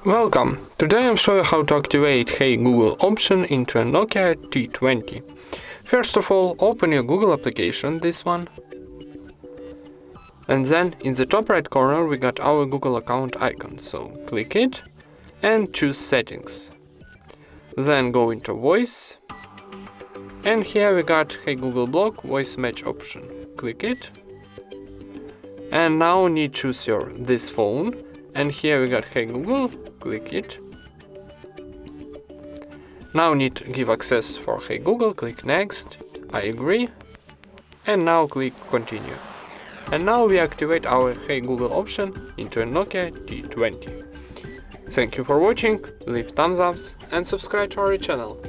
Welcome! Today I'll show you how to activate Hey Google option into a NOKIA T20. First of all, open your Google application, this one. And then in the top right corner we got our Google account icon, so click it and choose settings. Then go into voice. And here we got Hey Google Block voice match option. Click it. And now need choose this phone. And here we got Hey Google, click it. Now need to give access for Hey Google, click next, I agree. And now click continue. And now we activate our Hey Google option into a NOKIA T20. Thank you for watching, leave thumbs ups and subscribe to our channel.